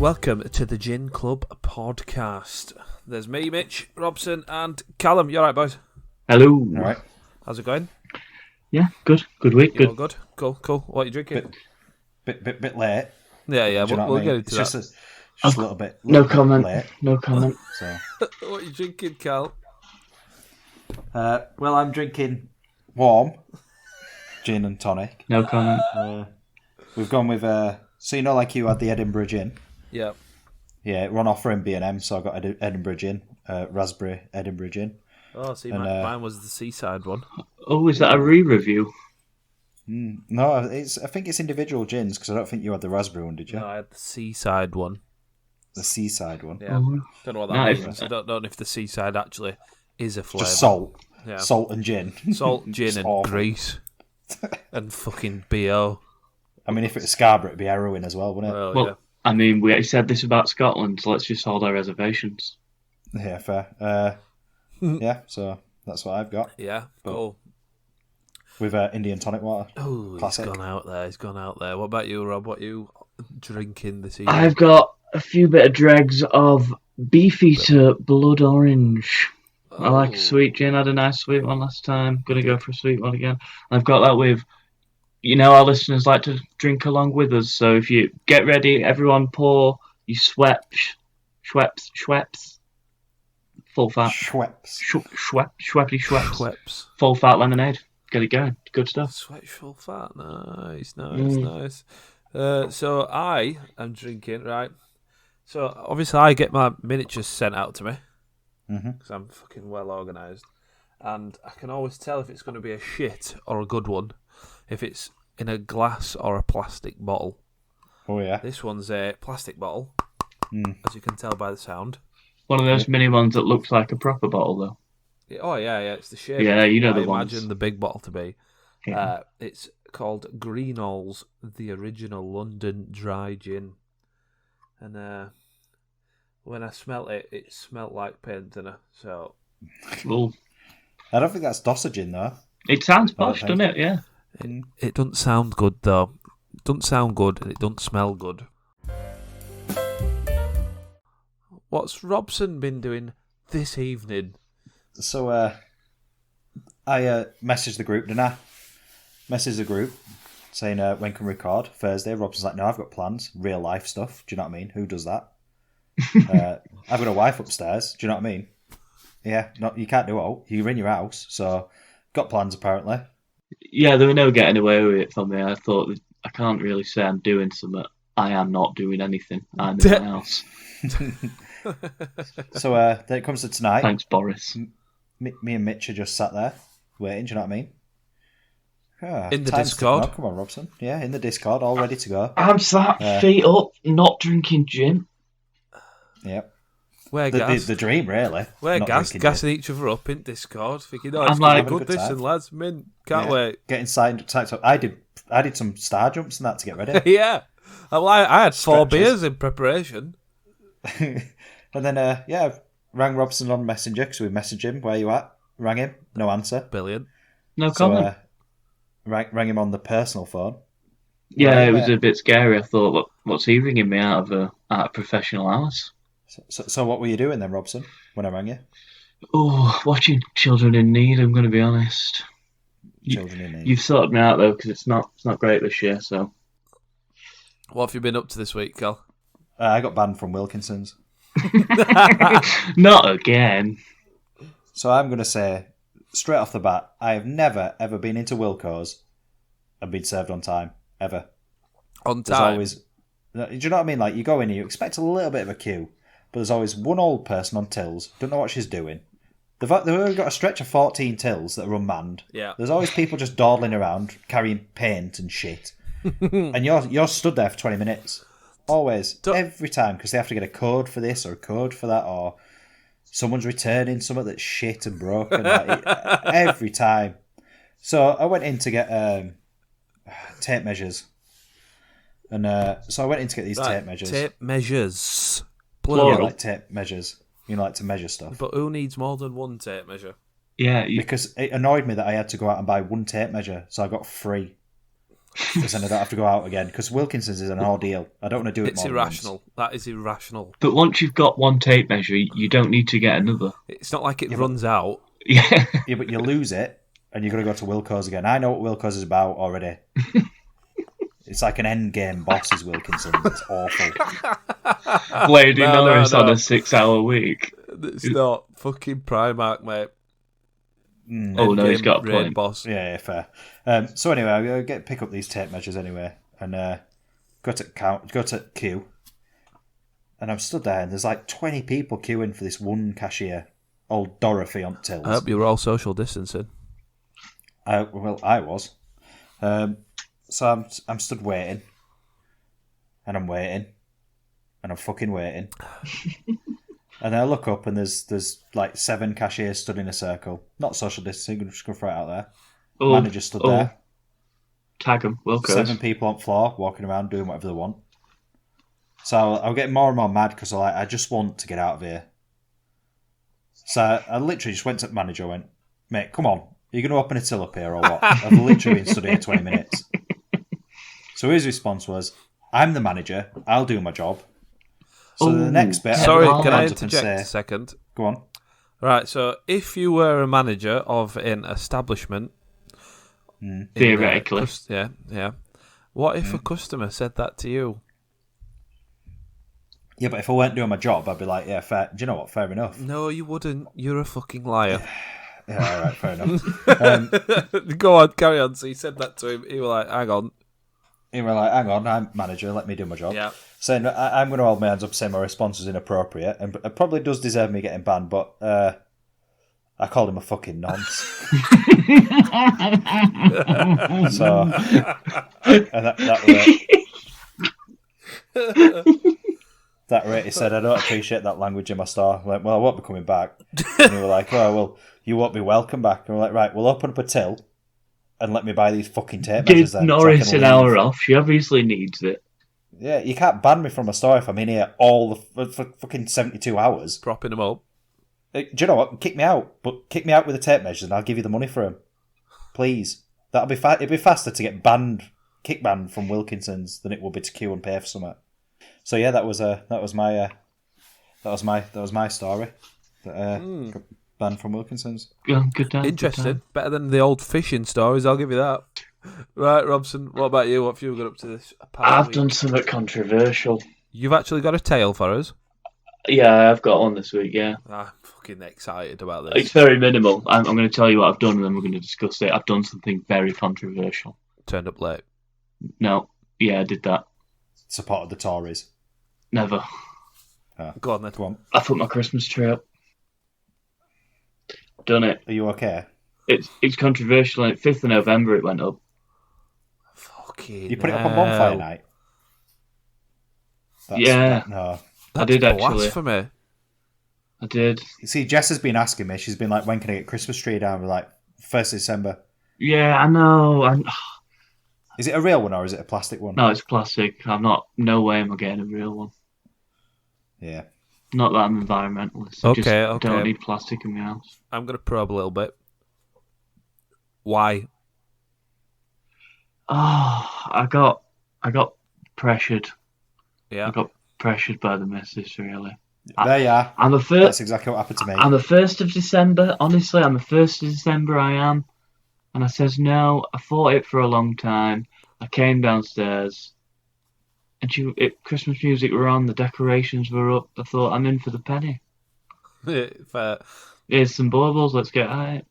welcome to the Gin Club podcast. There's me, Mitch, Robson, and Callum. You alright, boys? Hello. All right. How's it going? Yeah, good. Good week. You Good. all good? Cool. What are you drinking? Bit late. Yeah, Do you know we'll what I get mean? into It's that. just a little bit. No bit comment. Late, No comment. so. What are you drinking, Cal? Well, I'm drinking warm gin and tonic. No comment. We've gone with so you know, like you had the Edinburgh gin. Yeah. Yeah, it run off for B&M, so I got Edinburgh gin, raspberry Edinburgh gin. Oh, see, And, mine was the seaside one. Oh, is that a re-review? No, I think it's individual gins because I don't think you had the raspberry one, did you? No, I had the seaside one. The seaside one. Yeah. Oh. Don't know what that Nice. means. I don't know if the seaside actually is a flavour. Just salt, Yeah. salt and gin. Salt, gin, Just and awful. grease. And fucking BO. I mean, if it was Scarborough, it'd be heroin as well, wouldn't it? Well, yeah. I mean, we said this about Scotland, so let's just hold our reservations. Yeah, fair. Yeah, so that's what I've got Yeah, cool. with Indian tonic water. Oh, he's Classic. gone out there. What about you, Rob? What are you drinking this evening? I've got a few bit of dregs of Beefeater Blood Orange. I like a sweet gin. I had a nice sweet one last time. Gonna go for a sweet one again. I've got that with, our listeners like to drink along with us. So if you get ready, everyone pour you Schweppes, full fat, Schweppes. Schweppity Schweppes, Schweppes. full fat lemonade. Get it going. Good stuff. Sweat full fat. Nice. So I am drinking, right? So obviously I get my miniatures sent out to me because I'm fucking well organised. And I can always tell if it's going to be a shit or a good one if it's in a glass or a plastic bottle. Oh yeah. This one's a plastic bottle, as you can tell by the sound. One of those mini ones that looks like a proper bottle, though. Yeah, it's the shape. Yeah, you know the I ones. imagine the big bottle to be. Yeah. It's called Greenall's, the original London dry gin. And when I smelt it, it smelt like paint thinner. So Well, I don't think that's Dossagin though. it sounds posh, thanks. doesn't it? Yeah. it doesn't sound good though. It doesn't sound good and it doesn't smell good. What's Robson been doing this evening? So I messaged the group, didn't I? Messaged the group saying when can we record Thursday. Robson's like, no, I've got plans, real life stuff. Do you know what I mean? Who does that? I've got a wife upstairs. Do you know what I mean? Yeah, no, you can't do it. You're in your house, so got plans apparently. Yeah, there were no getting away with it for me. I thought, I can't really say I'm doing something. I am not doing anything. I'm in my house. So then it comes to tonight. Thanks, Boris. Me and Mitch are just sat there waiting. Do you know what I mean? In the time's Discord? ticking on. Come on, Robson. Yeah, in the Discord, all ready to go. I'm sat feet up, not drinking gin. Yep. Where The gas? dream, really. Where Not gas? drinking Gassing each other up in Discord, thinking, "Oh, it's I'm gonna like- be good, Having a good this time. and lads, mint, can't Yeah, wait." Getting signed up. I did some star jumps and that to get ready. Yeah, I had 4 Stretches. beers in preparation. And then, rang Robson on Messenger because we messaged him, where you at? Rang him, no answer. Brilliant. No So, comment. rang him on the personal phone. Yeah, right, it was yeah. a bit scary. I thought, what's he ringing me out of professional hours? So what were you doing then, Robson, when I rang you? Oh, watching Children in Need. I'm going to be honest. Children in need. You've sorted me out though, because it's not great this year. So What have you been up to this week, Cal? I got banned from Wilkinson's. not again. So I'm going to say, straight off the bat, I have never, ever been into Wilco's and been served on time. Ever. On There's time. always... Do you know what I mean? Like, you go in and you expect a little bit of a queue, but there's always one old person on tills, don't know what she's doing. They've only got a stretch of 14 tills that are unmanned. Yeah. There's always people just dawdling around, carrying paint and shit. And you're stood there for 20 minutes. Always. Every time, because they have to get a code for this or a code for that, or someone's returning something that's shit and broken. Every time. So I went in to get tape measures. And so I went in to get these tape measures. Tape measures. Yeah, Plural. like tape measures. You know, like to measure stuff. But who needs more than one tape measure? Yeah, Because it annoyed me that I had to go out and buy one tape measure, so I got 3. because then I don't have to go out again. Because Wilkinson's is an ordeal. I don't want to do it. It's more irrational. That is irrational. But once you've got one tape measure, you don't need to get another. It's not like it runs out. Yeah. Yeah, but you lose it, and you're going to go to Wilco's again. I know what Wilco's is about already. It's like an end game boss is Wilkinson. It's awful. Lady Norris on no. a 6-hour week. It's not fucking Primark, mate. Oh no, he's got a Raid point. boss. Yeah, fair. So anyway, I pick up these tape measures anyway, and go to queue, and I'm stood there, and there's like 20 people queuing for this one cashier, old Dorothy on tills. I hope you were all social distancing. I was. So I'm stood waiting, and I'm waiting, and I'm fucking waiting. And then I look up, and there's like 7 cashiers stood in a circle. Not social distancing, I'm just going to throw it out there. Manager stood there. Tag them, Wilco's. 7 people on floor, walking around, doing whatever they want. So I'm getting more and more mad, because I just want to get out of here. So I literally just went to the manager and went, mate, come on, are you going to open a till up here or what? I've literally been stood here 20 minutes. So his response was, I'm the manager, I'll do my job. So the next bit... Sorry, I'll can I stand up and interject say, a second? Go on. Right, so if you were a manager of an establishment... Theoretically. Yeah. What if a customer said that to you? Yeah, but if I weren't doing my job, I'd be like, yeah, fair. Do you know what? Fair enough. No, you wouldn't. You're a fucking liar. Yeah, all right, fair enough. Go on, carry on. So you said that to him. He was like, hang on. You were like, hang on, I'm manager, let me do my job. Yeah. Saying, I'm going to hold my hands up, saying my response was inappropriate, and it probably does deserve me getting banned, but I called him a fucking nonce. So, and that rate, he said, I don't appreciate that language in my store. I went, well, I won't be coming back. And he was like, oh, well, you won't be welcome back. And we're like, right, we'll open up a till and let me buy these fucking tape measures then. Give Norris an hour off. She obviously needs it. Yeah, you can't ban me from a store if I'm in here all the for fucking 72 hours. Propping him up. Do you know what? Kick me out, but kick me out with the tape measures and I'll give you the money for them. Please. That'll be it'd be faster to get kick banned from Wilkinson's than it would be to queue and pay for something. So yeah, that was my story. Got banned from Wilkinson's. Yeah, good time. Interesting. Good time. Better than the old fishing stories, I'll give you that. Right, Robson, what about you? What have you got up to this? I've done something controversial. You've actually got a tale for us? Yeah, I've got one this week, yeah. I'm fucking excited about this. It's very minimal. I'm going to tell you what I've done and then we're going to discuss it. I've done something very controversial. Turned up late. No. Yeah, I did that. Supported the Tories. Never. Go on then. Go on. I put my Christmas tree up. Done it. Are you okay? It's controversial. And 5th of November it went up. Fucking You put it up on bonfire night? Yeah. No. I did actually. Blasphemy. I did. You see, Jess has been asking me. She's been like, when can I get Christmas tree down? We're like, 1st of December. Yeah, I know. Is it a real one or is it a plastic one? No, it's plastic. No way am I getting a real one. Yeah. Not that I'm environmentalist. I just don't need plastic in my house. I'm going to probe a little bit. Why? Oh, I got pressured. Yeah. I got pressured by the missus, really. There you are. I'm the first. That's exactly what happened to me. I'm the 1st of December. Honestly, I'm the 1st of December. I am. And I says no. I fought it for a long time. I came downstairs, and Christmas music were on. The decorations were up. I thought, I'm in for the penny. Fair. Here's some baubles. Let's get at it.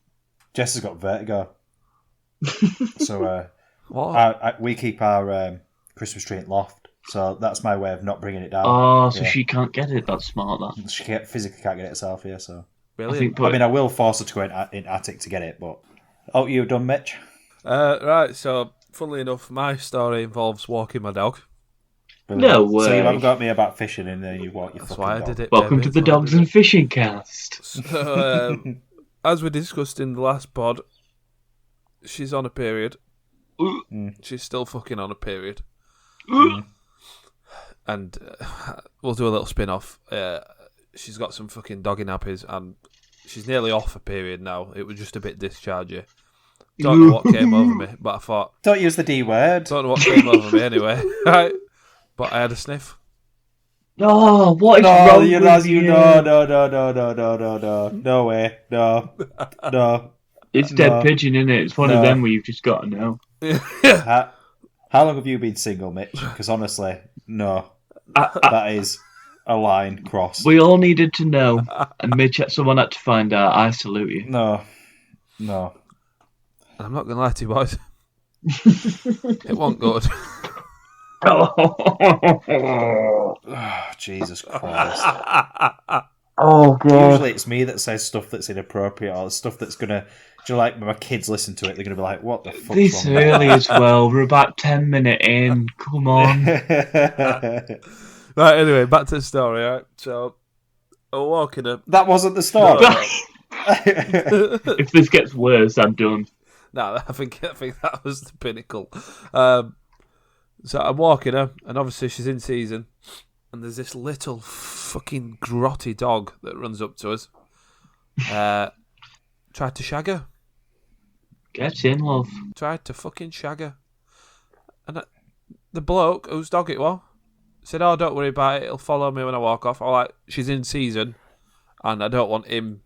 Jess has got vertigo. So What? we keep our Christmas tree in loft. So that's my way of not bringing it down. Oh, so she can't get it. That's smart, that. She physically can't get it herself here, so... Brilliant. I will force her to go in attic to get it, but... Oh, you done, Mitch? Right, so, funnily enough, my story involves walking my dog. Brilliant. No way. So you haven't got me about fishing and then you walk your That's fucking why dog. I did it. Welcome baby. to the That's why I Dogs did and Fishing Cast. So, as we discussed in the last pod, she's on a period. She's still fucking on a period. And we'll do a little spin-off. She's got some fucking doggy nappies and she's nearly off a period now. It was just a bit dischargey. Don't know what came over me, but I thought, Don't use the D word. don't know what came over me anyway. Right? But I had a sniff. Oh, what is No, wrong you with you? no. No way. No. It's dead No. pigeon, isn't it? It's one No. of them where you've just got to know. How long have you been single, Mitch? Because honestly, no. That is a line crossed. We all needed to know, and someone had to find out. I salute you. No. I'm not going to lie to you, boys. It wasn't good. Oh, Jesus Christ. Oh, God. Usually it's me that says stuff that's inappropriate or stuff that's going to... Do you know, like, when my kids listen to it, they're going to be like, what the fuck's This wrong with early as well. We're about 10 minutes in. Come on. that? Right, anyway, back to the story, right? So, I was walking up. That wasn't the story. No. If this gets worse, I'm done. No, I think that was the pinnacle. So I'm walking her, and obviously she's in season, and there's this little fucking grotty dog that runs up to us. Tried to shag her. Get in, love. Tried to fucking shag her. And the bloke, whose dog it was, said, "Oh, don't worry about it, he'll follow me when I walk off." I'm like, she's in season, and I don't want him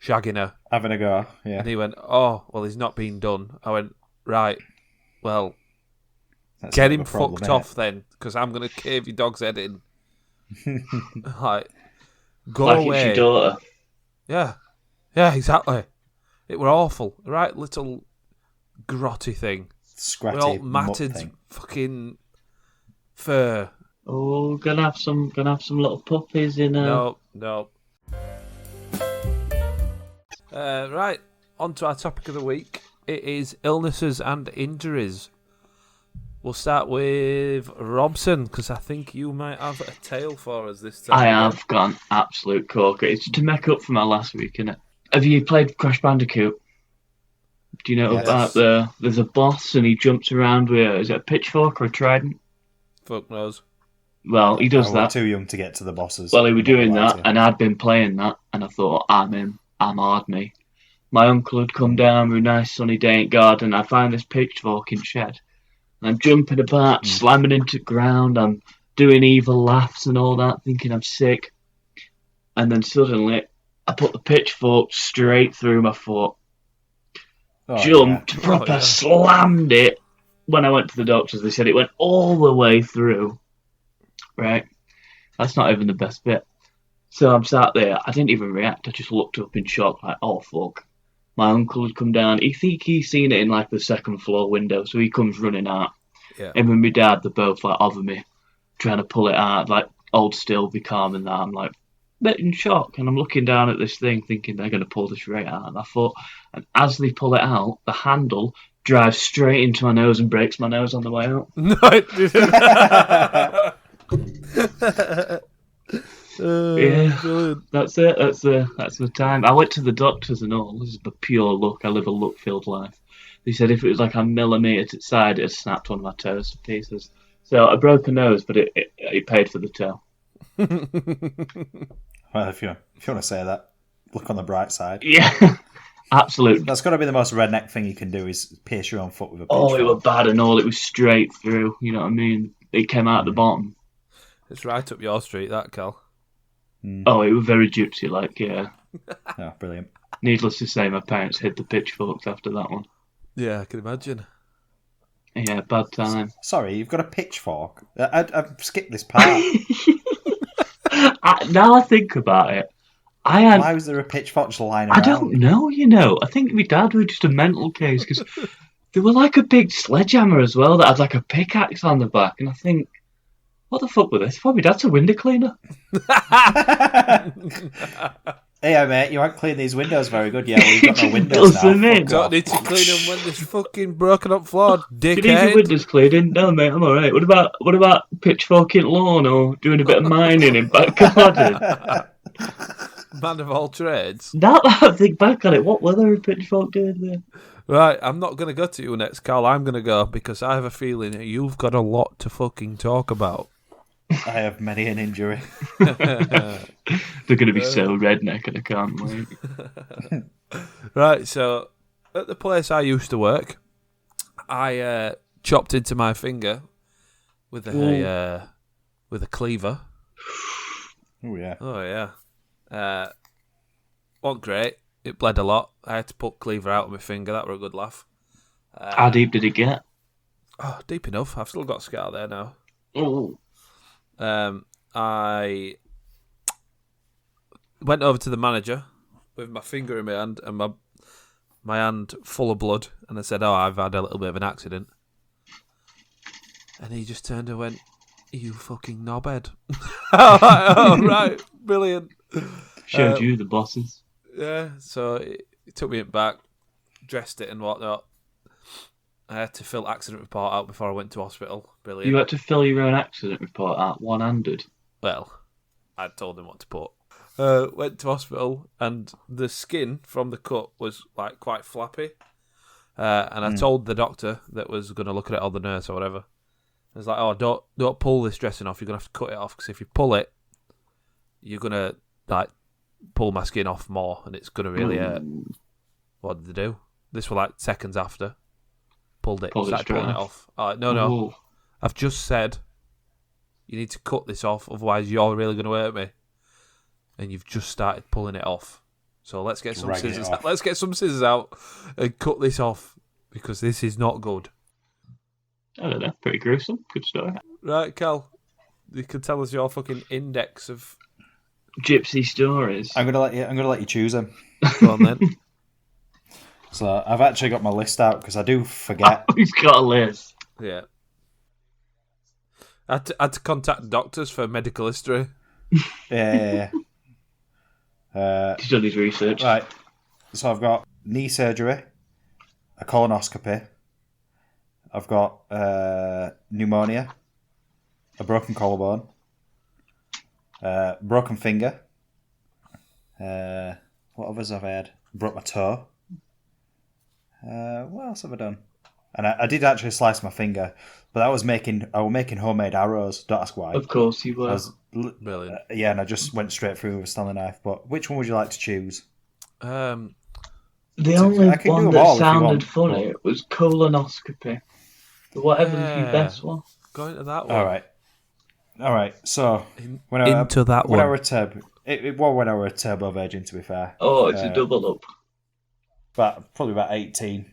shagging her. Having a go, yeah. And he went, "Oh, well, he's not been done." I went, "Right, well, That's get a bit him of a problem, fucked innit? off then, because I'm going to cave your dog's head in." Like, go Like away. it's your daughter. Yeah, exactly. It were awful. Right, little grotty thing. Scratchy With all mutt matted thing. fucking fur. Oh, gonna have some little puppies in her. No. Right, on to our topic of the week. It is illnesses and injuries. We'll start with Robson, because I think you might have a tale for us this time. I have got an absolute corker. It's to make up for my last week, innit? Have you played Crash Bandicoot? Do you know Yes. about there's a boss and he jumps around with, is it a pitchfork or a trident? Fuck knows. Well, he does We're that. too young to get to the bosses. Well, he was I'm not doing gonna lie that, to you. and I'd been playing that, and I thought, I'm him. I'm hard me. My uncle had come down with a nice sunny day in garden. I find this pitchfork in shed. And I'm jumping about, slamming into ground. I'm doing evil laughs and all that, thinking I'm sick. And then suddenly, I put the pitchfork straight through my foot. Oh, Jumped, proper yeah. slammed it. When I went to the doctors, they said it went all the way through. Right? That's not even the best bit. So I'm sat there. I didn't even react. I just looked up in shock, like, oh, fuck. My uncle had come down. He think he's seen it in, like, the second floor window, so he comes running out. Yeah. Him and my dad, they're both, like, over me, trying to pull it out, like, hold still, be calm and that. I'm, like, bit in shock, and I'm looking down at this thing, thinking they're going to pull this right out. And I thought, and as they pull it out, the handle drives straight into my nose and breaks my nose on the way out. No, it didn't. Yeah. Brilliant. That's it. That's the time. I went to the doctors and all. This is the pure luck. I live a luck-filled life. They said if it was like a millimetre to its side, it had snapped one of my toes to pieces. So I broke a nose, but it paid for the toe. Well, if you want to say that, look on the bright side. Yeah, absolute. That's got to be the most redneck thing you can do is pierce your own foot with a Oh, pitchfork. it was bad and all. It was straight through. You know what I mean? It came out the bottom. It's right up your street, that, Cal. Oh, it was very gypsy-like. Yeah. Oh, brilliant. Needless to say, my parents hid the pitchforks after that one. Yeah, I can imagine. Yeah, bad time. Sorry, you've got a pitchfork. I've skipped this part. Now I think about it, I had. Why was there a pitchfork just lying I around? don't know, you know. I think my dad was just a mental case because they were like a big sledgehammer as well that had like a pickaxe on the back. And I think, what the fuck was this? Probably dad's a window cleaner. Hey, mate, you aren't cleaning these windows very good. Yeah, well, you've got no windows now. Doesn't it? Fuck Don't off. need to clean them when there's fucking broken up floor, You need your dickhead. windows cleaning? No, mate, I'm alright. What about pitchforking lawn or doing a bit of mining in back garden? Man of all trades. Now that I think back on it, what were there a pitchfork doing there? Right, I'm not going to go to you next, Carl. I'm going to go because I have a feeling that you've got a lot to fucking talk about. I have many an injury. They're going to be so redneck and I can't wait. Right, so at the place I used to work, I chopped into my finger with a cleaver. Oh yeah. Oh yeah. Wasn't great. It bled a lot. I had to put cleaver out of my finger. That were a good laugh. How deep did it get? Oh, deep enough. I've still got a scar there now. Oh. I went over to the manager with my finger in my hand and my hand full of blood, and I said, "Oh, I've had a little bit of an accident." And he just turned and went, "You fucking knobhead." Oh, right, brilliant. Showed you the bosses. Yeah, so he took me back, dressed it and whatnot. I had to fill accident report out before I went to hospital. Brilliant. You had to fill your own accident report out one-handed. Well, I told him what to put. Went to hospital, and the skin from the cut was like quite flappy. And I told the doctor that was going to look at it, or the nurse or whatever. I was like, "Oh, don't pull this dressing off. You're going to have to cut it off, because if you pull it, you're going to like pull my skin off more, and it's going to really hurt." What did they do? This was like seconds after. Started pulling it off. No. Ooh. I've just said you need to cut this off, otherwise you're really going to hurt me. And you've just started pulling it off. So let's get some scissors. Let's get some scissors out and cut this off, because this is not good. I don't know. Pretty gruesome. Good story. Right, Cal, you can tell us your fucking index of gypsy stories. I'm gonna let you choose them. Go on then. So I've actually got my list out because I do forget. He's got a list. Yeah. I had to contact doctors for medical history. Yeah. He's done his research. Right. So I've got knee surgery, a colonoscopy. I've got pneumonia, a broken collarbone, broken finger. What others have I had? Broke my toe. What else have I done? And I did actually slice my finger, but I was making homemade arrows. Don't ask why. Of course you were. Brilliant. Yeah, and I just went straight through with a Stanley knife. But which one would you like to choose? The only one that sounded funny was colonoscopy. But whatever's your best one. Go into that one. All right. So when I were a turbo, it was when I were a turbo virgin, to be fair. Oh, it's a double up. But probably about 18,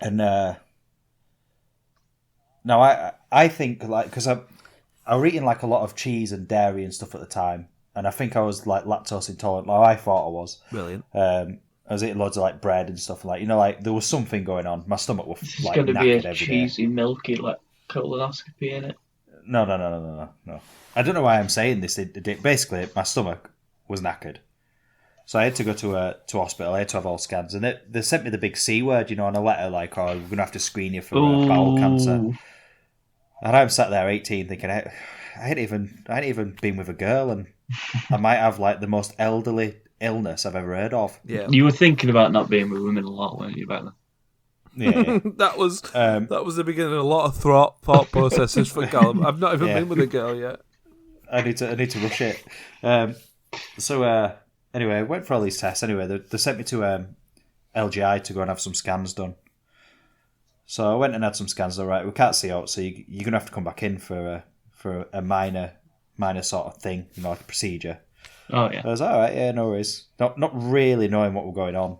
and now I think like because I was eating like a lot of cheese and dairy and stuff at the time, and I think I was like lactose intolerant. Like I thought I was. Brilliant. I was eating loads of like bread and stuff, like like there was something going on. My stomach was This is like going to be a knackered cheesy, milky like colonoscopy in it. No. I don't know why I'm saying this. Basically, my stomach was knackered. So I had to go to hospital. I had to have all scans, and they sent me the big C word, on a letter like, "Oh, we're gonna have to screen you for bowel cancer." And I'm sat there, 18, thinking, I ain't even been with a girl, and I might have like the most elderly illness I've ever heard of. Yeah, you were thinking about not being with women a lot, weren't you, back then? Yeah, that was the beginning of a lot of thought processes for Callum. I've not even been with a girl yet. I need to rush it. Anyway, I went for all these tests. Anyway, they sent me to LGI to go and have some scans done. So I went and had some scans. All right, we can't see out, so you're gonna have to come back in for a minor sort of thing, like a procedure. Oh yeah. I was all right, yeah, no worries. Not really knowing what was going on.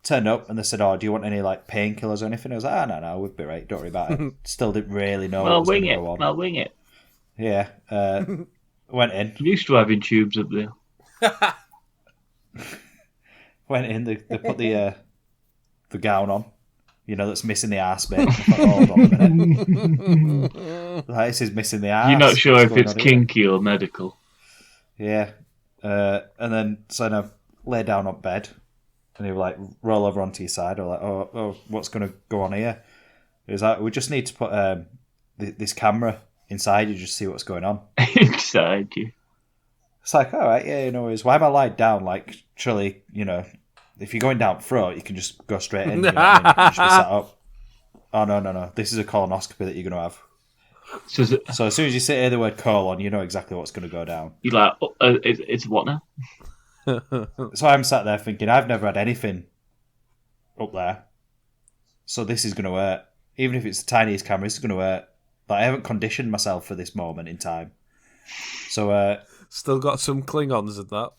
Turned up and they said, "Oh, do you want any like painkillers or anything?" I was like, no, we'd be right. Don't worry about it. Still didn't really know. I'll wing it. Yeah. Went in. I'm used to having tubes up there. Went in. They put the gown on. That's missing the arse bit. I thought, hold on a minute. This is missing the arse. You're not sure if it's kinky or medical. Yeah. And then so I lay down on bed, and he was like, roll over onto your side. I was like, oh, what's going to go on here? He was like, we just need to put this camera inside you, just see what's going on. Inside you. It's like, all right, yeah, no worries. Why am I lying down? Like, surely, if you're going down throat, you can just go straight in. You know what I mean? You can just be sat up. Oh, no. This is a colonoscopy that you're going to have. So as soon as you say the word colon, you know exactly what's going to go down. You're like, it's what now? So I'm sat there thinking, I've never had anything up there. So this is going to hurt. Even if it's the tiniest camera, this is going to hurt. But I haven't conditioned myself for this moment in time. So, Still got some Klingons in that.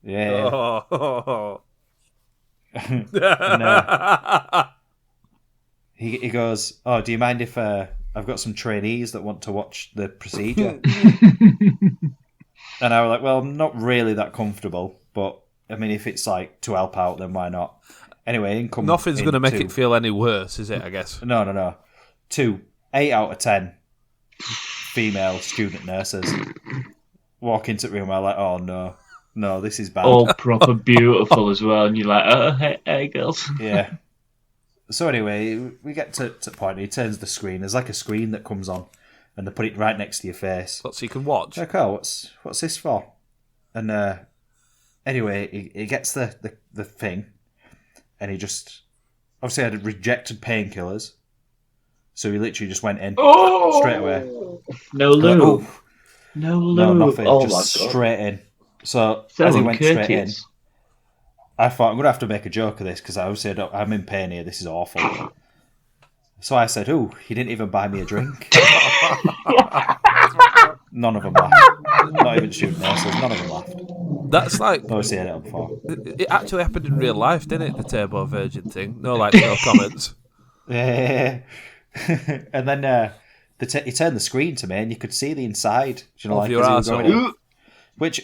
yeah. Oh. And, he goes, "Oh, do you mind if I've got some trainees that want to watch the procedure?" And I was like, "Well, I'm not really that comfortable, but I mean, if it's like to help out, then why not?" Anyway, nothing's going to make it feel any worse, is it? I guess. No. 8 out of 10 female student nurses walk into the room. I'm like, "Oh no, this is bad." All proper beautiful as well, and you're like, "Oh, hey girls." Yeah. So anyway, we get to the point. He turns the screen. There's like a screen that comes on, and they put it right next to your face. So you can watch. Like, oh, what's this for? And anyway, he gets the thing, and he just obviously had rejected painkillers, so he literally just went in straight away. No lube. Like, no lube. No, nothing. Oh Just my God. straight in. So as he went Courteous. straight in, I thought I'm going to have to make a joke of this because obviously I'm in pain here. This is awful. So I said, "Ooh, he didn't even buy me a drink." None of them laughed. Not even student nurses. None of them laughed. That's like I've seen it before. it actually happened in real life, didn't it? The Turbo Virgin thing. No comments. Yeah. And then he turned the screen to me, and you could see the inside. You know, Of like your as he was arsehole. going in.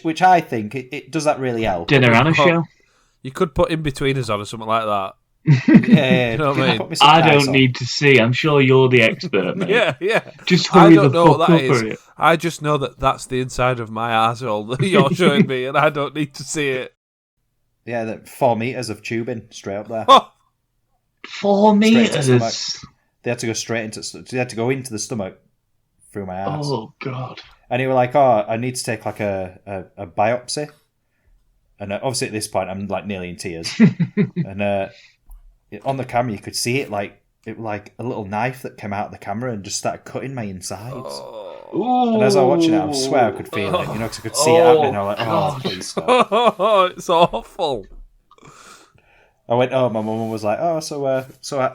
Which I think it does that really help. Dinner and a show. You could put in between us on or something like that. Yeah. You know what I mean? Put me some I ice don't on. need to see. I'm sure you're the expert, mate. Yeah. Just I hurry don't the know what fuck that up is. for it. I just know that that's the inside of my arsehole that you're showing me, and I don't need to see it. Yeah, 4 meters of tubing straight up there. Oh, 4 Straight to the meters. They had to go straight into. They had to go into the stomach through my ass. Oh God. And they were like, "Oh, I need to take like a biopsy." And obviously at this point, I'm like nearly in tears. And on the camera, you could see it like a little knife that came out of the camera and just started cutting my insides. Ooh. And as I was watching it, I swear I could feel it. You know, because I could see it happening. I was like, "Oh, please stop." it's awful. I went home. My mum was like, "Oh, so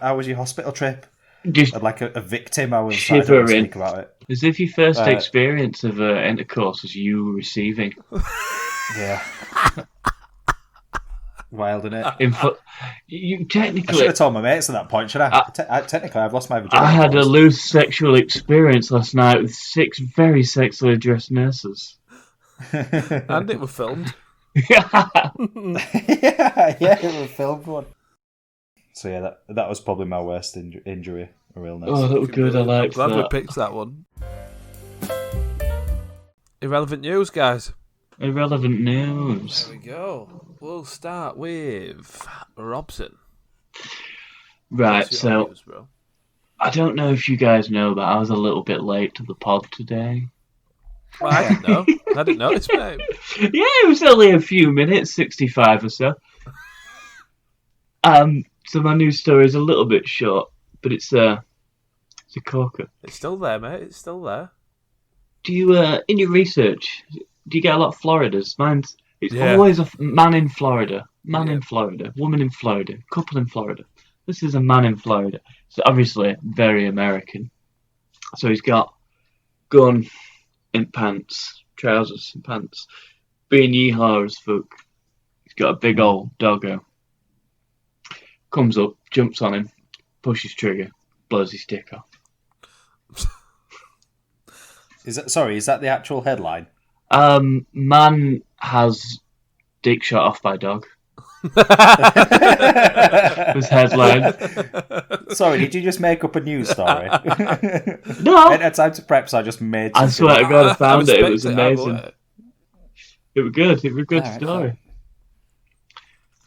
how was your hospital trip?" Just I'd like a victim. I didn't shivering. speak about it. as if your first experience of intercourse was you receiving. Yeah. Wild, isn't it? You I should technically. have told my mates at that point, should I? Technically, I've lost my virginity. I had a loose sexual experience last night with 6 very sexually dressed nurses. And it was filmed. Yeah. yeah, it was filmed one. So yeah, that was probably my worst injury or illness. Oh, that was good. I I'm liked glad we that. picked that one. Irrelevant news, guys. Irrelevant news. There we go. We'll start with Robson. Right, What's your so news, bro? I don't know if you guys know, but I was a little bit late to the pod today. Well, I didn't know. I didn't notice, mate. Yeah, it was only a few minutes, 65 or so. So my news story is a little bit short, but it's a corker. It's still there, mate. It's still there. Do you, in your research, do you get a lot of Floridas? It's Yeah. always a man in Florida, Yeah. in Florida, woman in Florida, couple in Florida. This is a man in Florida. So obviously very American. So he's got gun in pants, trousers and pants, being yeehaw as fuck. He's got a big old doggo. Comes up, jumps on him, pushes trigger, blows his dick off. Is that the actual headline? Man has dick shot off by dog. This headline. Sorry, did you just make up a news story? No, At time to prep, so I just made. I something swear to up. God, I found it. It was respect I amazing. bought it. It was good. It was a good Alright, story.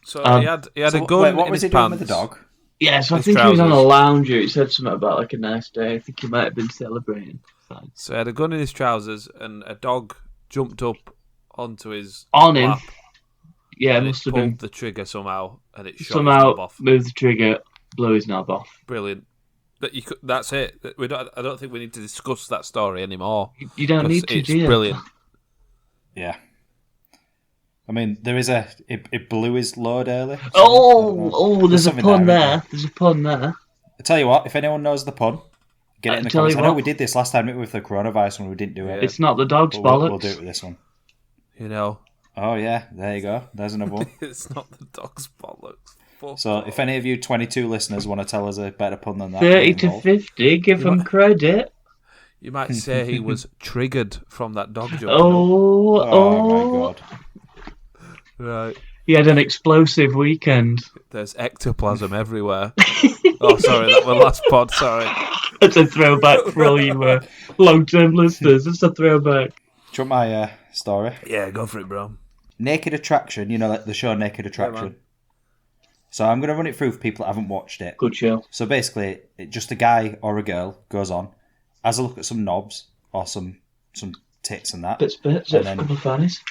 So Um, he had a So, gun wait, what in was his he doing pants. with the dog? Yeah, so I His think he was on a trousers. lounger. He said something about like a nice day. I think he might have been celebrating. Fine. So he had a gun in his trousers, and a dog jumped up onto his On him. lap, Yeah, it and must it have pulled been the trigger somehow, and it shot his somehow knob off. moved the trigger, blew his knob off. Brilliant. That's it. I don't think we need to discuss that story anymore. You don't 'cause need to, it's do you? brilliant. Yeah. I mean, there is it blew his load early. There's a pun there. There's a pun there. I tell you what, if anyone knows the pun, get it in the comments. I know we did this last time with the coronavirus when we didn't do it. It's not the dog's bollocks. We'll do it with this one. You know. Oh yeah, there you go. There's another one. It's not the dog's bollocks. So if any of you 22 listeners want to tell us a better pun than that, 30 to 50, give them credit. You might say he was triggered from that dog joke. Oh my god. Right. He had an explosive weekend. There's ectoplasm everywhere. Oh, sorry, that was last pod, sorry. That's a throwback for all you long-term listeners. It's a throwback. Do you want my story? Yeah, go for it, bro. Naked Attraction, you know, like the show Naked Attraction. Yeah, so I'm going to run it through for people that haven't watched it. Good show. So basically, just a guy or a girl goes on, has a look at some knobs or some tits and that. Bits, and then a couple of fannies.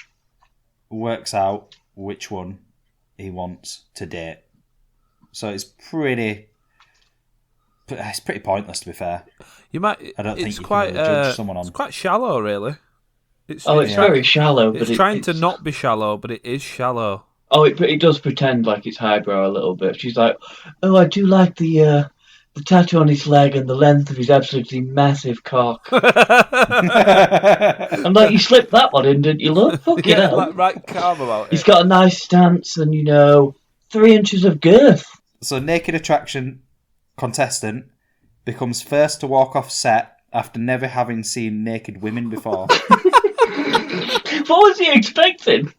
Works out which one he wants to date. So it's pretty pointless, to be fair. You might. I don't think it's you quite, can really judge someone on. It's quite shallow, really. It's very shallow. It's trying to not be shallow, but it is shallow. Oh, it does pretend like it's highbrow a little bit. She's like, "Oh, I do like the tattoo on his leg and the length of his absolutely massive cock." I'm like, you slipped that one in, didn't you? Look, fucking hell. Like, right calm about it. He's got a nice stance and 3 inches of girth. So Naked Attraction contestant becomes first to walk off set after never having seen naked women before. What was he expecting?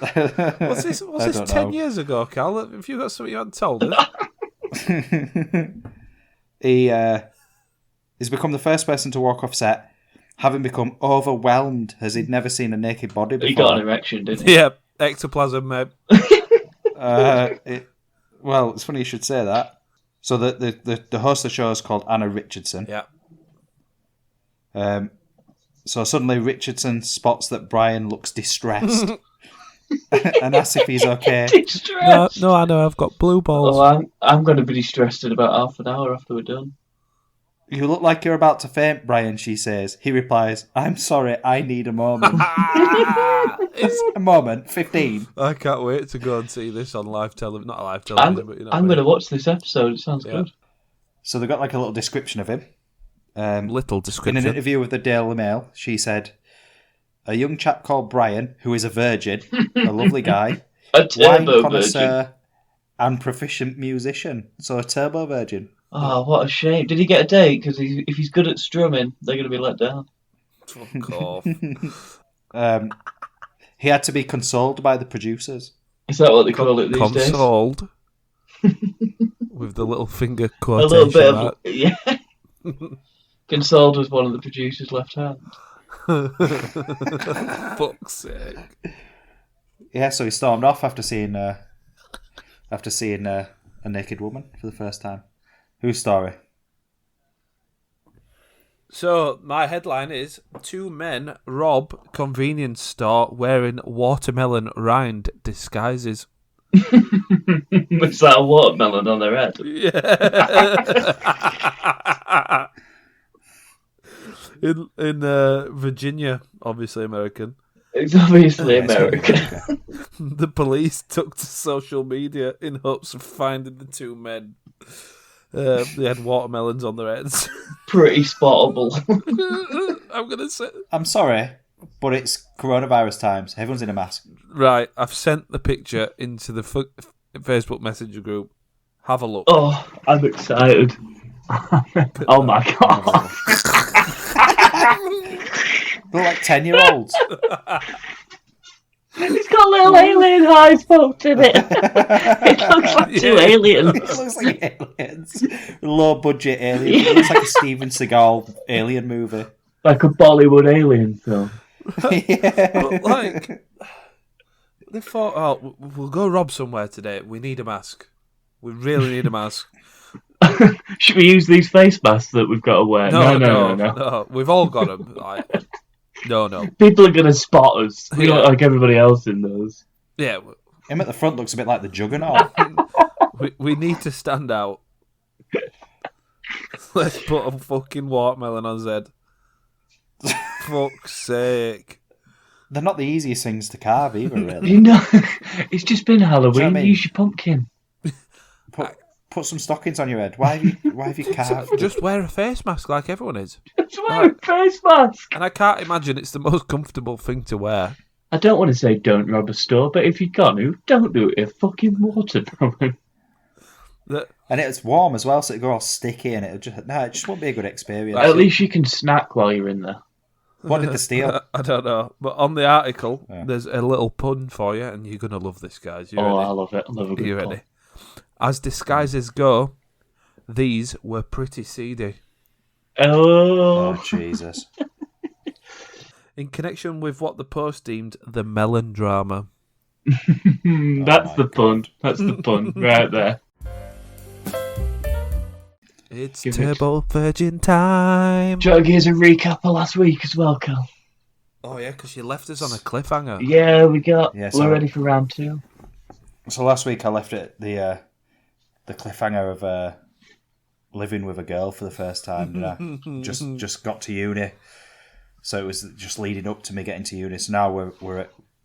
Was this 10 years ago, Cal? Have you got something you hadn't told us? He's become the first person to walk off set, having become overwhelmed as he'd never seen a naked body before. He got an erection, didn't he? Yeah, ectoplasm, mate. Well, it's funny you should say that. So the host of the show is called Anna Richardson. Yeah. So suddenly Richardson spots that Brian looks distressed and asks if he's okay. Distressed? No, I know, I've got blue balls. Oh, I'm going to be distressed in about half an hour after we're done. You look like you're about to faint, Brian, she says. He replies, I'm sorry, I need a moment. A moment, 15. I can't wait to go and see this on live television. Not live television, but I'm going to watch this episode. It sounds good. So they got like a little description of him. Little description. In an interview with the Daily Mail, she said, a young chap called Brian, who is a virgin, a lovely guy, a turbo connoisseur, and proficient musician. So a turbo virgin. Oh, what a shame. Did he get a date? Because if he's good at strumming, they're going to be let down. Fuck off. He had to be consoled by the producers. Is that what they call it these days? Consoled. With the little finger A quotation little bit mark. of... Yeah. Consoled was one of the producers' left hand. Fuck's sake. Yeah, so he stormed off after seeing a naked woman for the first time. Whose story? So, my headline is, 2 men rob convenience store wearing watermelon rind disguises. Is that a watermelon on their head? Yeah. in Virginia, obviously American. It's obviously American. The police took to social media in hopes of finding the 2 men. They had watermelons on their heads. Pretty spottable. I'm sorry, but it's coronavirus times. Everyone's in a mask. Right, I've sent the picture into the Facebook Messenger group. Have a look. Oh, I'm excited. Oh my god. They're like 10-year-olds. It's got little alien eyes poked in it. It looks like 2 aliens. It looks like aliens. Low budget aliens. It looks like a Steven Seagal alien movie. Like a Bollywood alien film. Yeah. But like, they thought, oh, we'll go rob somewhere today. We need a mask. We really need a mask. Should we use these face masks that we've got to wear? No. We've all got them. No. People are going to spot us. We look like everybody else in those. Yeah. Him at the front looks a bit like the Juggernaut. we need to stand out. Let's put a fucking watermelon on his head. Fuck's sake. they're not the easiest things to carve either, really. You know, it's just been Halloween. Do you know what I mean? Use your pumpkin. Put some stockings on your head. Why have you carved? Just wear a face mask like everyone is. Just wear a face mask. And I can't imagine it's the most comfortable thing to wear. I don't want to say don't rob a store, but if you're gonna, don't do it in fucking water, probably. And it's warm as well, so it'll go all sticky, and it just won't be a good experience. At least you can snack while you're in there. What did they steal? I don't know. But on the article, there's a little pun for you, and you're going to love this, guys. You ready? I love it. I love a good Are you pun. ready? As disguises go, these were pretty seedy. Oh, Jesus. In connection with what the Post deemed the melon drama. That's the pun. That's the pun right there. It's Turbo Virgin time. Do you want to give us a recap of last week as well, Cal? Oh, yeah, because you left us on a cliffhanger. Yeah, we're ready for round 2. So last week I left it the cliffhanger of living with a girl for the first time. Did I? just got to uni, so it was just leading up to me getting to uni. So now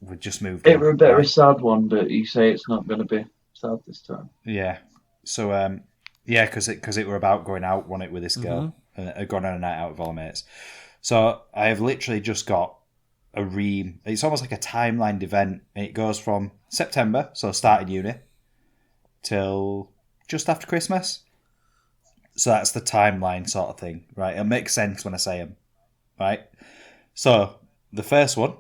we've just moved. It were a bit of a sad one, but you say it's not going to be sad this time. Yeah. So yeah, because it were about going out, wasn't it, with this girl, and going on a night out with all my mates. So I have literally just got it's almost like a timelined event. It goes from September, so starting uni, till just after Christmas. So that's the timeline sort of thing, right? It makes sense when I say them, right? So the first one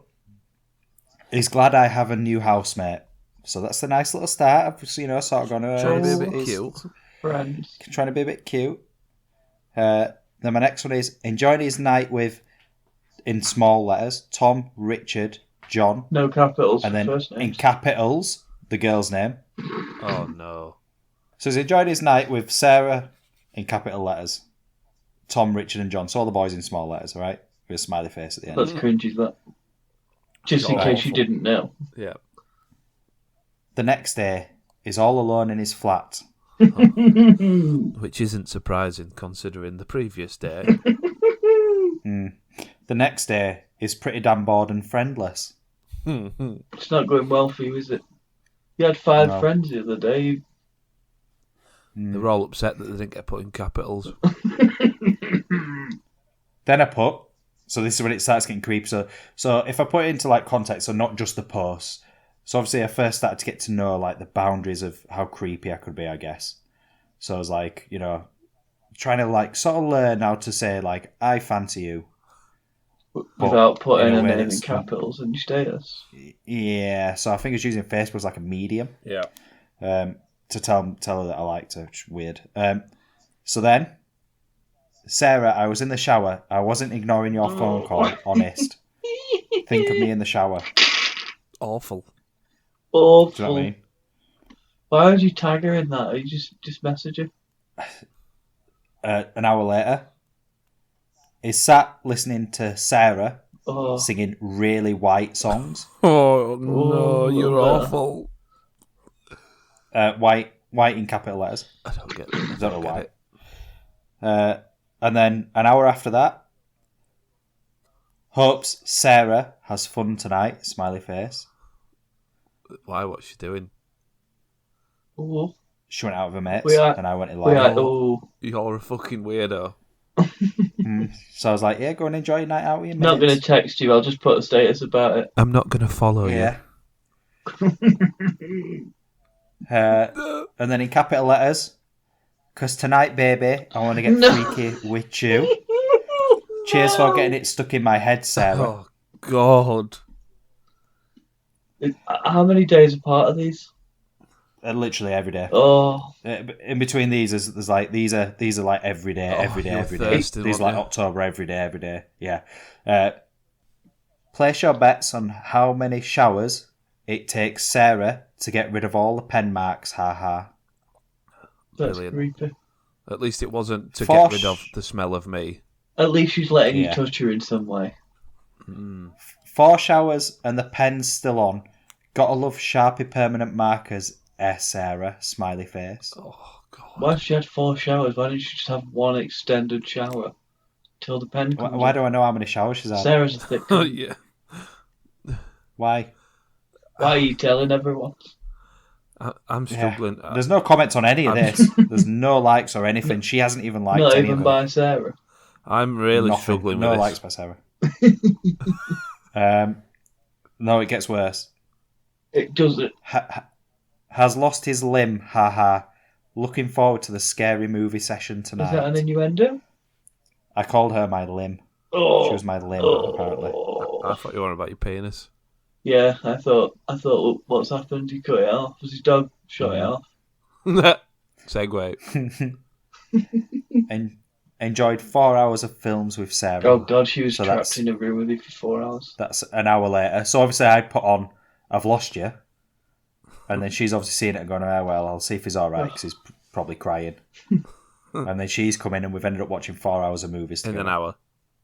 is glad I have a new housemate. So that's the nice little start. I've sort of gone. Trying to be a bit cute. Friends. Trying to be a bit cute. Then my next one is enjoying his night with, in small letters, Tom, Richard, John. No capitals. And then first in names. capitals, the girl's name. Oh, no. So he's enjoyed his night with Sarah in capital letters, Tom, Richard, and John. So all the boys in small letters, all right? With a smiley face at the end. That's cringy, that. Just in case you didn't know. Yeah. The next day is all alone in his flat. Which isn't surprising considering the previous day. The next day is pretty damn bored and friendless. It's not going well for you, is it? You had 5 friends the other day. They were all upset that they didn't get put in capitals. Then I put, so this is when it starts getting creepy. So if I put it into like context, so not just the posts. So obviously I first started to get to know like the boundaries of how creepy I could be, I guess. So I was like, trying to like sort of learn how to say like, I fancy you. Without putting in a a way name in that's capitals in your status. Yeah, so I think I was using Facebook as like a medium. Yeah. To tell her that I liked her, which is weird. So then, Sarah, I was in the shower. I wasn't ignoring your phone call, honest. Think of me in the shower. Awful. Awful. Do you know what I mean? Why would you tag her in that? Or you just message her? An hour later, is sat listening to Sarah singing really white songs. Oh, no, you're yeah. awful. White in capital letters. I don't get it. I don't know why. And then an hour after that, hopes Sarah has fun tonight, smiley face. Why? What's she doing? Oh. She went out with her mates, We are- and I went in We line. are, You're a fucking weirdo. So I was like, yeah, go and enjoy your night out with your mates. not going to text you, I'll just put a status about it. I'm not going to follow Yeah. And then in capital letters, because tonight, baby, I want to get freaky with you. Cheers for getting it stuck in my head, you. Sarah. Oh, God. How many days apart are these? Literally every day. Oh, In between these, there's like these are like every day, every day, you're every day. thirsty, These weren't like you? October every day. Yeah. Place your bets on how many showers it takes Sarah to get rid of all the pen marks. Ha ha. that's Brilliant. creepy. At least it wasn't to For get rid of the smell of me. At least she's letting you Yeah. touch her in some way. 4 showers and the pen's still on. Gotta love Sharpie permanent markers. Sarah, smiley face. Oh, God. Why if she had 4 showers? Why didn't she just have one extended shower till the pen comes Why in? do I know how many showers she's had? Sarah's a thick Oh, cunt. yeah. Why? Why are you telling everyone? I'm struggling. There's no comments on any of this. There's no likes or anything. She hasn't even liked Not any even of by them. Sarah. I'm really Nothing. struggling No with likes this. by Sarah. No, it gets worse. It doesn't. Has lost his limb. Haha. Looking forward to the scary movie session tonight. Is that an innuendo? I called her my limb. Oh. She was my limb, apparently. I thought you were on about your penis. Yeah, I thought, what's happened? He cut it off. Was his dog shot it off? Segue. And enjoyed 4 hours of films with Sarah. Oh God, she was So trapped in a room with you for 4 hours. That's an hour later. So obviously I put on I've Lost You. And then she's obviously seeing it and going, oh, well, I'll see if he's all right because he's probably crying. And then she's come in and we've ended up watching 4 hours of movies together. In an hour.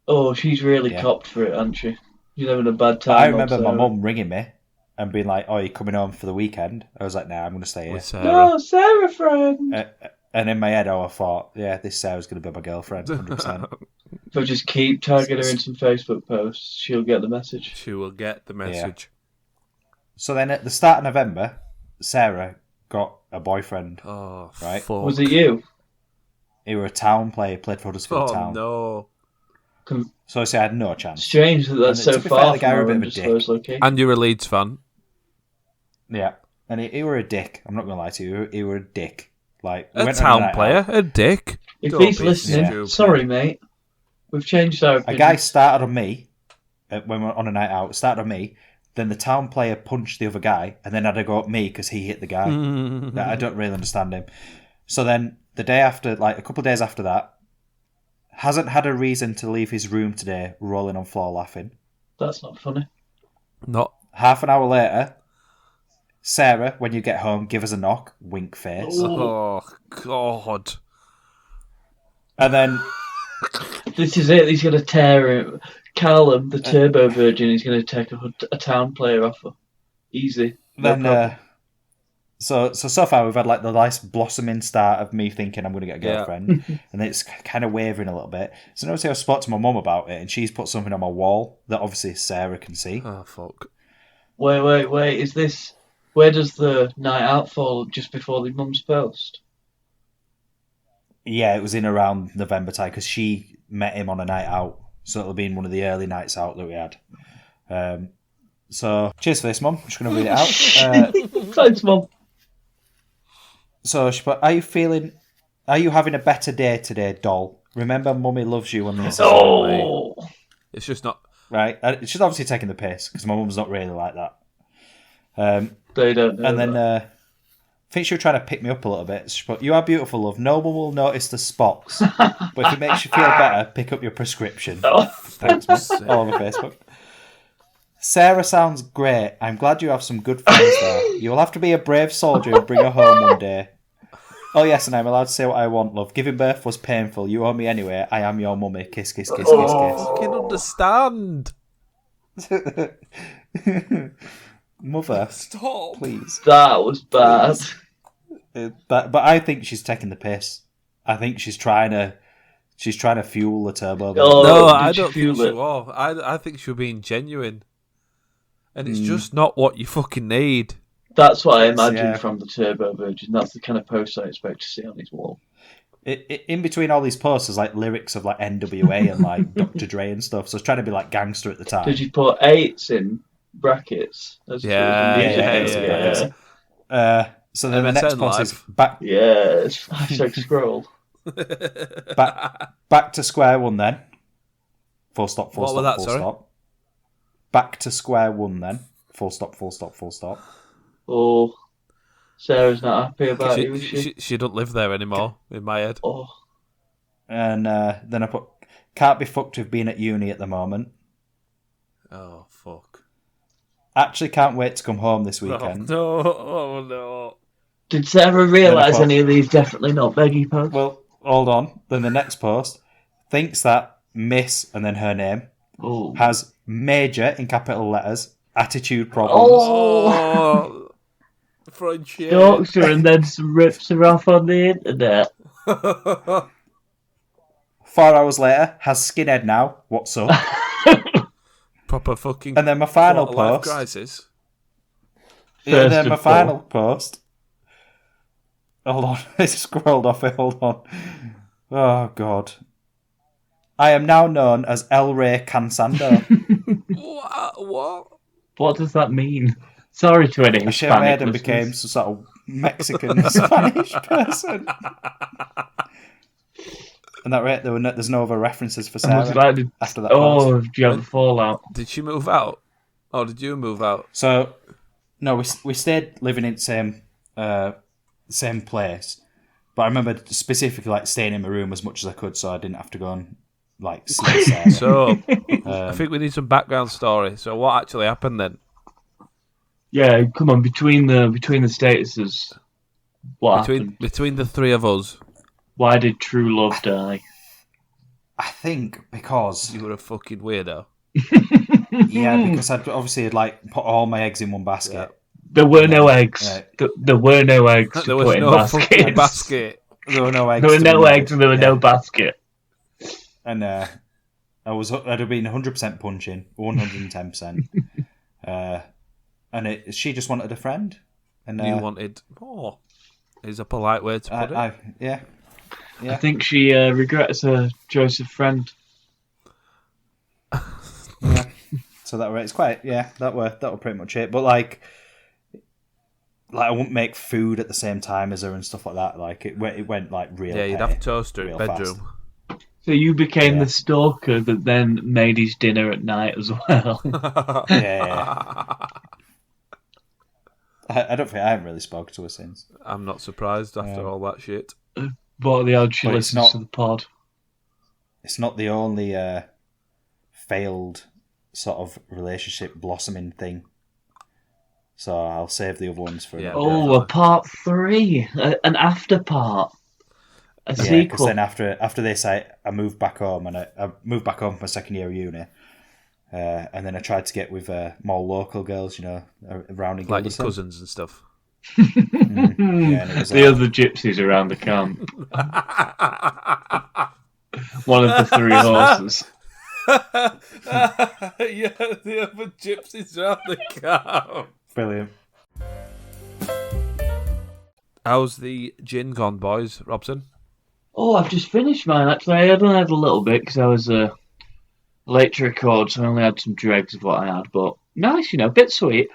Oh, she's really copped for it, hasn't she? She's having a bad time. I remember Sarah. my mum ringing me and being like, oh, you're coming home for the weekend? I was like, nah, I'm going to stay here. With Sarah. No, Sarah friend. And in my head, I thought, yeah, this Sarah's going to be my girlfriend, 100%. If I just keep tagging her in some Facebook posts, she'll get the message. She will get the message. So then at the start of November, Sarah got a boyfriend. Oh, right? fuck. Was it you? He was a town player, played for Huddersfield Town. No. So I said I had no chance. Strange that that's And so to be far fair, the guy from were a bit our of a undisclosed location. And you're a Leeds fan. Yeah. And he were a dick. I'm not going to lie to you. He were a dick. Like we A went on town night player? out. A dick? If Don't he's be listening, stupid. sorry, mate. We've changed our A opinion. guy started on me when we were on a night out. Started on me. Then the town player punched the other guy, and then had to go at me because he hit the guy. I don't really understand him. So then the day after, like a couple of days after that, hasn't had a reason to leave his room today, rolling on floor laughing. That's not funny. Not. Half an hour later, Sarah, when you get home, give us a knock, wink face. Oh, God. And then This is it. He's going to tear it. Callum, the turbo virgin, he's going to take a town player offer. Easy. No then problem. so far we've had like the nice blossoming start of me thinking I'm going to get a Yeah. girlfriend, and it's kind of wavering a little bit. So now I spoke to my mum about it, and she's put something on my wall that obviously Sarah can see. Oh, fuck. Wait. Is this... Where does the night out fall? Just before the mum's post? Yeah, it was in around November time because she met him on a night out, so it'll be in one of the early nights out that we had. So cheers for this, Mum. I'm just going to read it out. Thanks, Mum. So she put, are you having a better day today, doll? Remember, Mummy loves you and misses you. Oh! It's just not. Right? She's obviously taking the piss because my mum's not really like that. They don't know And then that. I think she was trying to pick me up a little bit. She put, you are beautiful, love. No one will notice the spots. But if it makes you feel better, pick up your prescription. Oh. Thanks, Mum. All over Facebook. Sarah sounds great. I'm glad you have some good friends there. You'll have to be a brave soldier and bring her home one day. Oh, yes, and I'm allowed to say what I want, love. Giving birth was painful. You owe me anyway. I am your mummy. Kiss, kiss, kiss, I can understand. kiss, kiss. Mother, Stop. please. That was bad. But I think she's taking the piss. I think she's trying to fuel the turbo. Oh, No, did I you don't think feel she it? was. I think she was being genuine. And it's just not what you fucking need. That's what I imagined Yeah. from the Turbo Virgin. That's the kind of post I expect to see on his wall. In between all these posts, there's like lyrics of like NWA and like Dr. Dre and stuff. So it's trying to be like gangster at the time. Did you put 8s in brackets? As Yeah, music? yeah. So then the MSN next post Live. is back Yes. Hashtag scroll. back to square one then. Full stop, full What stop, was that, full sorry? stop. Back to square one then. Full stop, full stop, full stop. Oh, Sarah's not happy about you, is she? She don't live there anymore, in my head. Oh, And then I put, can't be fucked with being at uni at the moment. Oh, fuck. Actually can't wait to come home this weekend. Oh, no. did Sarah realise put- any of these definitely not Beggy posts? Well, hold on. Then the next post thinks that Miss, and then her name, Oh. has major, in capital letters, attitude problems. Oh, Oh, friendship. stalks her and then rips her off on the internet. 4 hours later, has skinhead now. What's up? Proper fucking. And then my final life post. crisis. Yeah, and then my final post. Hold on, I scrolled off it. Hold on. Oh God. I am now known as El Rey Cansando. What? What does that mean? Sorry to any I shaved Hispanic my head and listeners. became some sort of Mexican Spanish person. And that right, there's no other references for And was Sarah it like after that. Post. Oh, do you have a fallout? Did she move out? Or did you move out? So, no, we stayed living in the same place. But I remember specifically like staying in my room as much as I could, so I didn't have to go and like see Sarah. So, I think we need some background story. So, what actually happened then? Yeah, come on. Between the statuses, what happened? Between the three of us, Why did true love die? I think because you were a fucking weirdo. because I'd obviously like put all my eggs in one basket. Yeah. There were no eggs. There were no eggs to There was put in no baskets. fucking basket. There were no eggs. There were no eggs and there were Yeah. no basket. And I'd have been 100% punching, 110%. And she just wanted a friend. And You wanted more. Is a polite way to put it. Yeah. I think she regrets her choice of friend. Yeah. So that way it's quite that were pretty much it. But like I wouldn't make food at the same time as her and stuff like that. Like it went like real. Yeah, you'd have a toaster in bedroom. Fast. So you became the stalker that then made his dinner at night as well. Yeah. I don't think I haven't really spoken to her since. I'm not surprised after all that shit. What are the odds she But it's listens not- to the pod? It's not the only failed sort of relationship blossoming thing. So I'll save the other ones for Yeah. another Oh, a part 3, an after part, a because sequel. then after this, I moved back home and I moved back home for my second year of uni, and then I tried to get with more local girls, around in Like your Gilderson. cousins and stuff. Yeah, and it was, The other gypsies around the camp. One of the 3 horses. Yeah, the other gypsies around the car. brilliant. How's the gin gone, boys? Robson? Oh, I've just finished mine, actually. I only had a little bit because I was late to record, so I only had some dregs of what I had. But nice, a bit sweet.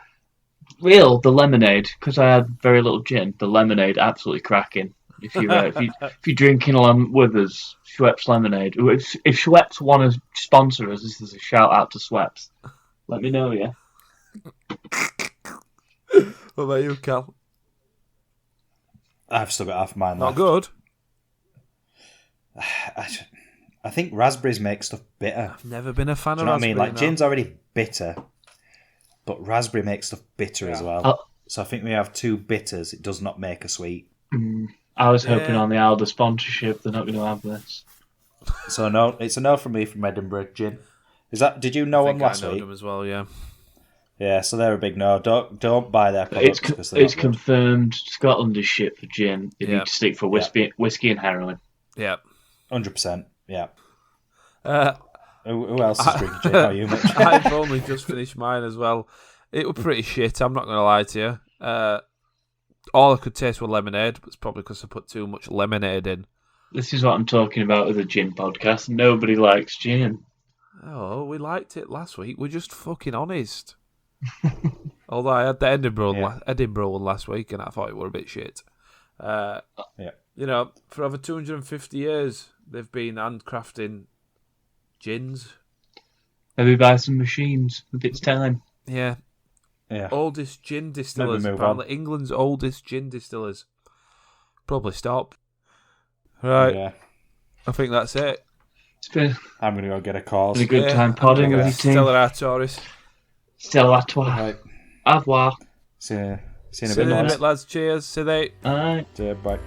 The lemonade, because I had very little gin. The lemonade, absolutely cracking. If you're drinking along with us, Schweppes lemonade. If Schweppes want to sponsor us, this is a shout out to Schweppes. Let me know, yeah. What about you, Cal? I've still got half mine Not left. good. I think raspberries make stuff bitter. Never been a fan Do you of know what I mean? raspberry, Like no. gin's already bitter, but raspberry makes stuff bitter as well. So I think we have 2 bitters. It does not make a sweet. I was hoping Yeah. on the Alder sponsorship. They're not going to have this. So no, it's a no from me from Edinburgh gin. Is that? Did you know I them think I last know week? them as well, yeah. Yeah, so they're a big no. Don't buy their It's products because they're not good. confirmed Scotland is shit for gin. They Yeah. need to stick for whiskey and heroin. Yeah. 100%. Yeah. Uh, Who else is drinking gin? How are you, Mitch? I've only just finished mine as well. It was pretty shit, I'm not going to lie to you. All I could taste was lemonade, but it's probably because I put too much lemonade in. This is what I'm talking about with a gin podcast. Nobody likes gin. Oh, we liked it last week. We're just fucking honest. Although I had the Edinburgh one last week, and I thought it were a bit shit. Yeah. For over 250 years, they've been handcrafting gins. Maybe buy some machines if it's time. Yeah. Yeah. Oldest gin distillers. Maybe move Apparently, England's oldest gin distillers. Probably stop. Right. Yeah. I think that's it. It's been I'm going to go get a course. a good time podding with your team. Stella Artoris. Stella toi. Right. Au revoir. See you in a See bit, you in a lads. bit, lads. Cheers. See you later. Alright. Bye.